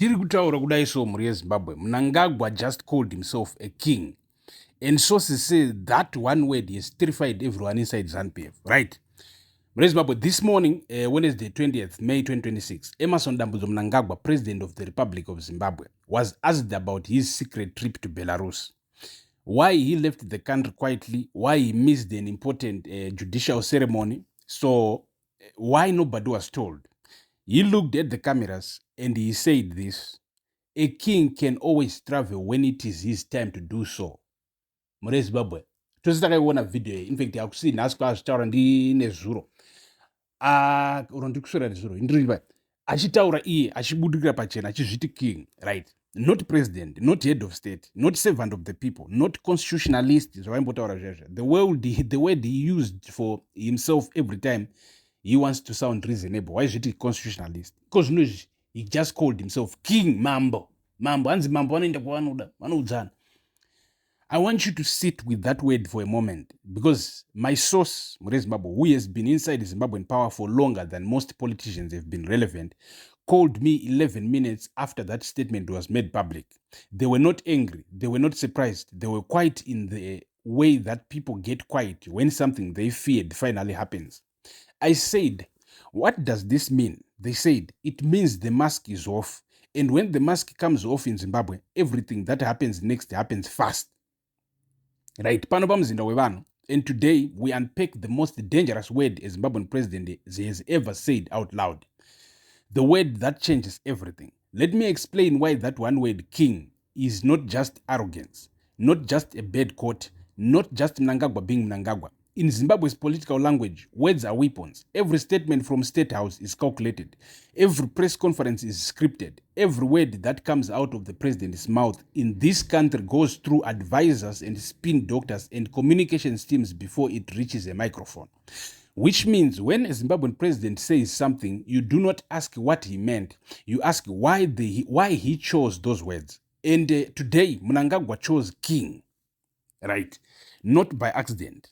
Tiri kutaura kudai so muri yeZimbabwe, Mnangagwa just called himself a king. And sources say that one word has terrified everyone inside ZANU-PF, right? Muri yeZimbabwe, this morning, Wednesday 20th May 2026, Emerson Dambudzo Mnangagwa, president of the Republic of Zimbabwe, was asked about his secret trip to Belarus. Why he left the country quietly, why he missed an important judicial ceremony, so why nobody was told. He looked at the cameras and he said this: a king can always travel when it is his time to do so. Muri Zimbabwe, tose takaiona video iyi. In fact, hakusini asi kwazvitaura ndine zuro. Uro ndikuswera nezuro. Ndiriva achitaura iye achibudikira pachena achizviti king, right? Not president, not head of state, not servant of the people, not constitutionalist. The word he used for himself every time he wants to sound reasonable. Why is it constitutionalist? Because he just called himself king. Mambo anzi mambo anoenda kwavanoda vanoudzana. I want you to sit with that word for a moment, because my source, Muri Zimbabwe, who has been inside Zimbabwean power for longer than most politicians have been relevant, called me 11 minutes after that statement was made public. They were not angry. They were not surprised. They were quiet in the way that people get quiet when something they feared finally happens. I said, what does this mean? They said, it means the mask is off. And when the mask comes off in Zimbabwe, everything that happens next happens fast. Right? Pano pamuzinda wevanhu. And today, we unpack the most dangerous word a Zimbabwean president has ever said out loud. The word that changes everything. Let me explain why that one word, king, is not just arrogance, not just a bad quote, not just Mnangagwa being Mnangagwa. In Zimbabwe's political language, words are weapons. Every statement from State House is calculated. Every press conference is scripted. Every word that comes out of the president's mouth in this country goes through advisors and spin doctors and communications teams before it reaches a microphone. Which means when a Zimbabwean president says something, you do not ask what he meant. You ask why he chose those words. And today, Mnangagwa chose king, right? Not by accident.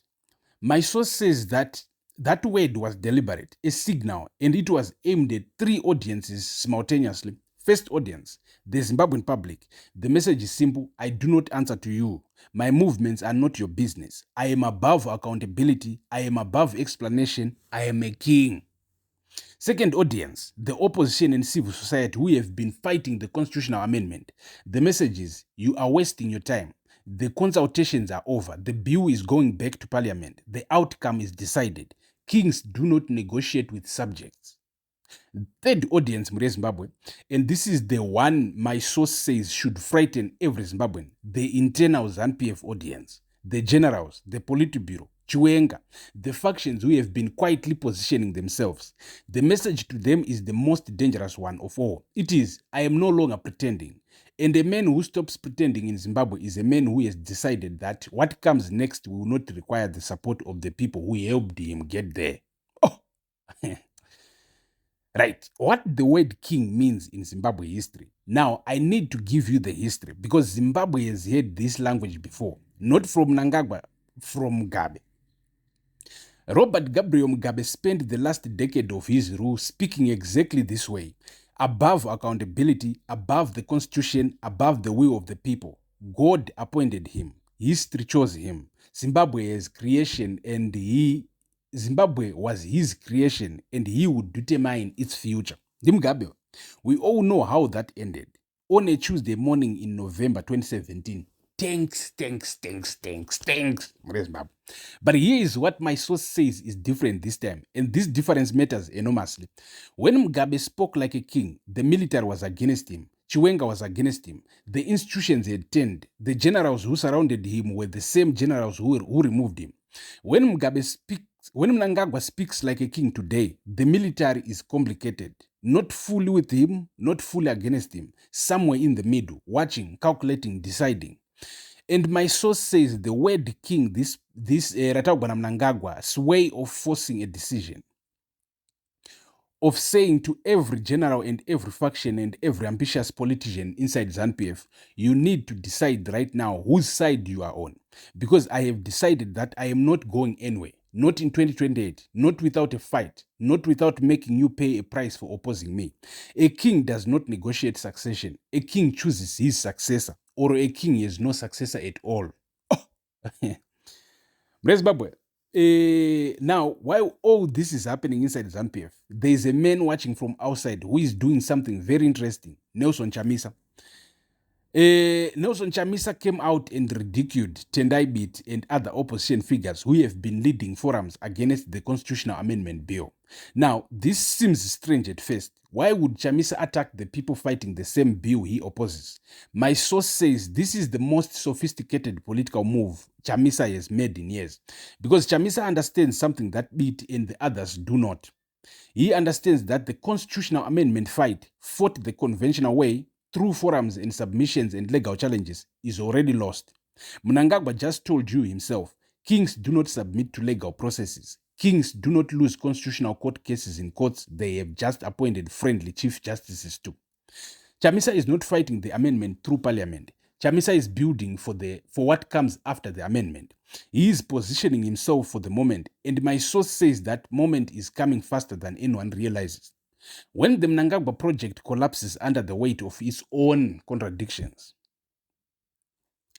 My source says that that word was deliberate, a signal, and it was aimed at three audiences simultaneously. First audience, the Zimbabwean public. The message is simple: I do not answer to you. My movements are not your business. I am above accountability. I am above explanation. I am a king. Second audience, the opposition and civil society who have been fighting the constitutional amendment. The message is: you are wasting your time. The consultations are over. The bill is going back to parliament. The outcome is decided. Kings do not negotiate with subjects. Third audience, Muri Zimbabwe, and this is the one my source says should frighten every Zimbabwean: the internal ZANU-PF audience, the generals, the Politburo, Chiwenga, the factions who have been quietly positioning themselves. The message to them is the most dangerous one of all. It is: I am no longer pretending. And a man who stops pretending in Zimbabwe is a man who has decided that what comes next will not require the support of the people who helped him get there. Oh, right. What the word king means in Zimbabwe history. Now, I need to give you the history, because Zimbabwe has heard this language before. Not from Mnangagwa, from Mugabe. Robert Gabriel Mugabe spent the last decade of his rule speaking exactly this way: above accountability, above the constitution, above the will of the people. God appointed him. History chose him. Zimbabwe was his creation, and he would determine its future. Mugabe, we all know how that ended. On a Tuesday morning in November 2017, Thanks. But here is what my source says is different this time, and this difference matters enormously. When Mugabe spoke like a king, the military was against him. Chiwenga was against him. The institutions had turned. The generals who surrounded him were the same generals who removed him. When Mnangagwa speaks like a king today, the military is complicated. Not fully with him, not fully against him. Somewhere in the middle, watching, calculating, deciding. And my source says the word king, this Ratagwa Mnangagwa's way of forcing a decision, of saying to every general and every faction and every ambitious politician inside ZANU-PF, you need to decide right now whose side you are on. Because I have decided that I am not going anywhere. not in 2028, not without a fight, not without making you pay a price for opposing me. A king does not negotiate succession. A king chooses his successor, or a king has no successor at all. Zimbabwe. Now, while all this is happening inside ZANU-PF, there is a man watching from outside who is doing something very interesting, Nelson Chamisa. Nelson Chamisa came out and ridiculed Tendai Bit and other opposition figures who have been leading forums against the constitutional amendment bill. Now, this seems strange at first. Why would Chamisa attack the people fighting the same bill he opposes? My source says this is the most sophisticated political move Chamisa has made in years, because Chamisa understands something that Bit and the others do not. He understands that the constitutional amendment fight, fought the conventional way, through forums and submissions and legal challenges, is already lost. Mnangagwa just told you himself, kings do not submit to legal processes. Kings do not lose constitutional court cases in courts they have just appointed friendly chief justices to. Chamisa is not fighting the amendment through parliament. Chamisa is building for what comes after the amendment. He is positioning himself for the moment, and my source says that moment is coming faster than anyone realizes. When the Mnangagwa project collapses under the weight of its own contradictions,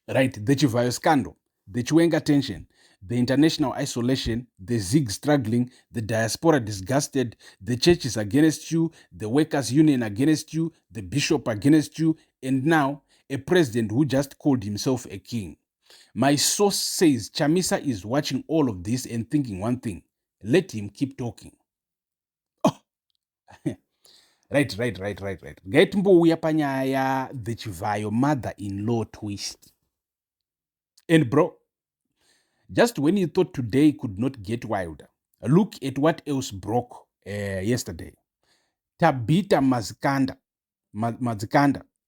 right, the Chivayo scandal, the Chiwenga tension, the international isolation, the Zig struggling, the diaspora disgusted, the churches against you, the workers' union against you, the bishop against you, and now a president who just called himself a king. My source says Chamisa is watching all of this and thinking one thing: let him keep talking. Oh. Right. Ngaimbouya panyaya the Chivayo mother-in-law twist. And bro, just when you thought today could not get wilder, look at what else broke yesterday. Tabitha Mazikanda,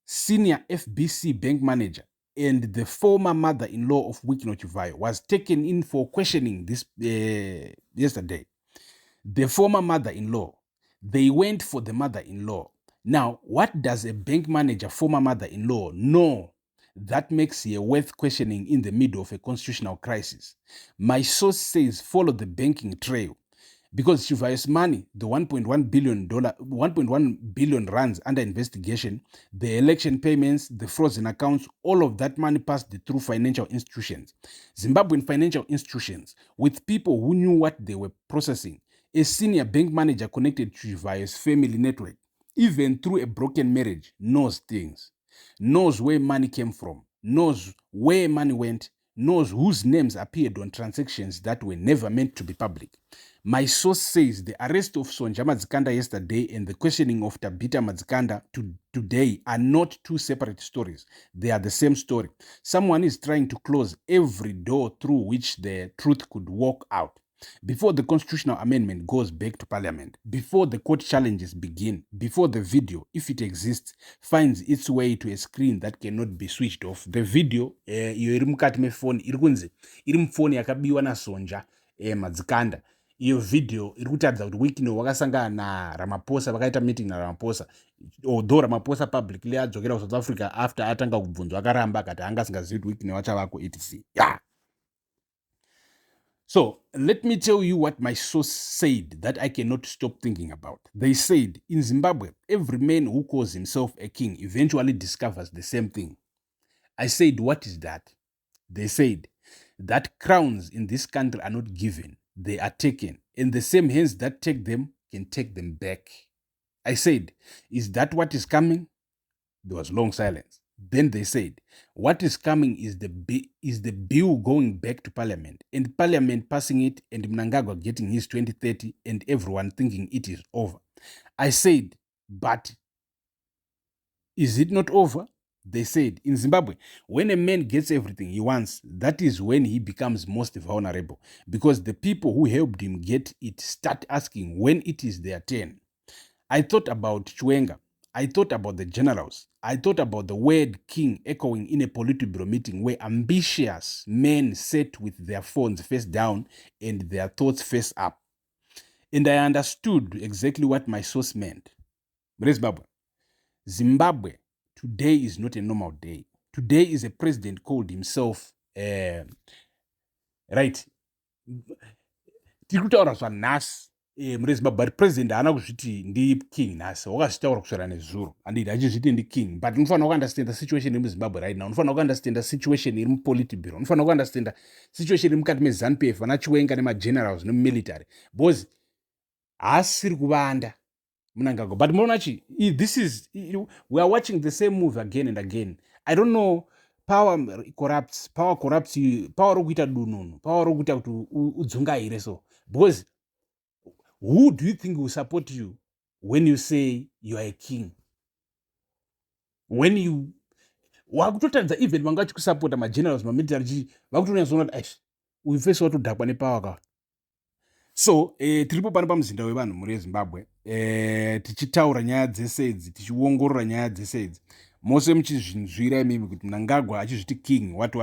senior FBC bank manager and the former mother-in-law of Wikino Chivayo, was taken in for questioning this yesterday. The former mother-in-law, they went for the mother-in-law. Now, what does a bank manager, former mother-in-law, know that makes her worth questioning in the middle of a constitutional crisis? My source says follow the banking trail, because Chivayo's money, the $1.1 billion rands under investigation, the election payments, the frozen accounts, all of that money passed through financial institutions, Zimbabwean financial institutions, with people who knew what they were processing. A senior bank manager connected to Chivayo's family network, even through a broken marriage, knows things, knows where money came from, knows where money went, knows whose names appeared on transactions that were never meant to be public. My source says the arrest of Sonja Mazikanda yesterday and the questioning of Tabitha Mazikanda today are not two separate stories. They are the same story. Someone is trying to close every door through which the truth could walk out. Before the constitutional amendment goes back to parliament, before the court challenges begin, before the video, if it exists, finds its way to a screen that cannot be switched off. The video, iyo iri mukati mefoni, iri kunzi, iri mufoni yakabiwa na Sonja Mazikanda. Iyo video iri kutaridza kuti Wikino wakasangana na Ramaphosa, vakaita meeting na Ramaphosa. Although Ramaphosa publicly adzokera ku South Africa after atanga kubvunzwa akaramba akati anga asingazivi kuti Wikino wachavako etc. Yeah. So let me tell you what my source said that I cannot stop thinking about. They said, in Zimbabwe, every man who calls himself a king eventually discovers the same thing. I said, what is that? They said that crowns in this country are not given, they are taken, and the same hands that take them can take them back. I said, is that what is coming? There was long silence. Then they said, what is coming is the bill going back to parliament, and parliament passing it, and Mnangagwa getting his 2030, and everyone thinking it is over. I said, but is it not over? They said, in Zimbabwe, when a man gets everything he wants, that is when he becomes most vulnerable, because the people who helped him get it start asking when it is their turn. I thought about Chiwenga. I thought about the generals. I thought about the word king echoing in a Politburo meeting where ambitious men sat with their phones face down and their thoughts face up. And I understood exactly what my source meant. Zimbabwe, today is not a normal day. Today is a president called himself, right? tiri kutaura zvanhasi mune zimbabwe but president haana kuzviti ndiking nhasi, wakazvitaura kusvera nezuro handidi achizviti ndiking, but unofanira kuunderstanda situation iri muzimbabwe right now, unofanira kuunderstanda situation iri mupolitiburo, unofanira kuunderstanda situation iri mukati meZANU PF, vana Chiwenga nemagenerals nemumilitary, because haasiri kuvanda Mnangagwa. But munoona chi, this is, we are watching the same move again and again. I don't know, power corrupts you, power rokuita dununu, power rokuita kuti udzungaire so, because who do you think will support you when you say you are a king? When you wakutotadza even vanga vachikusapota magenerals mamilitary vakutonyatsona kuti aish uyu fesi watodhakwa nepower ka. So tiripo pano pamuzinda wevanhu muri Zimbabwe tichitaura nyaya dzese idzi, tichiongorora nyaya dzese idzi, mose muchizvinzvira imimi kuti Mnangagwa achizviti king what.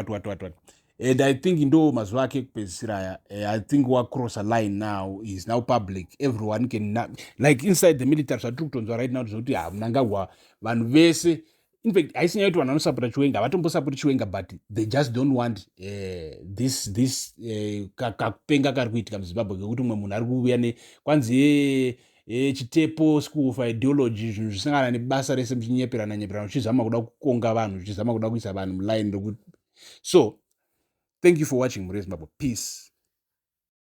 And I think ndo mazuva ake kupedzisira aya. I think cross a line now, is now public, everyone can like inside the military zvatiri kutonzwa right now zvekuti Mnangagwa vanhu vese, in fact haisi nyaya kuti vanhu vanosapota Chiwenga, havatombosapoti Chiwenga, but they just don't want this kakupenga kari kuitika muZimbabwe kekuti umwe munhu ari kuuya kwanzi chitepo school of ideology, zvinhu zvisangana nebasa rese muchinyeperana uchizama kuda kukonga vanhu, uchizama kuda kuisa vanhu muline rokuti. So thank you for watching muri Zimbabwe. Peace.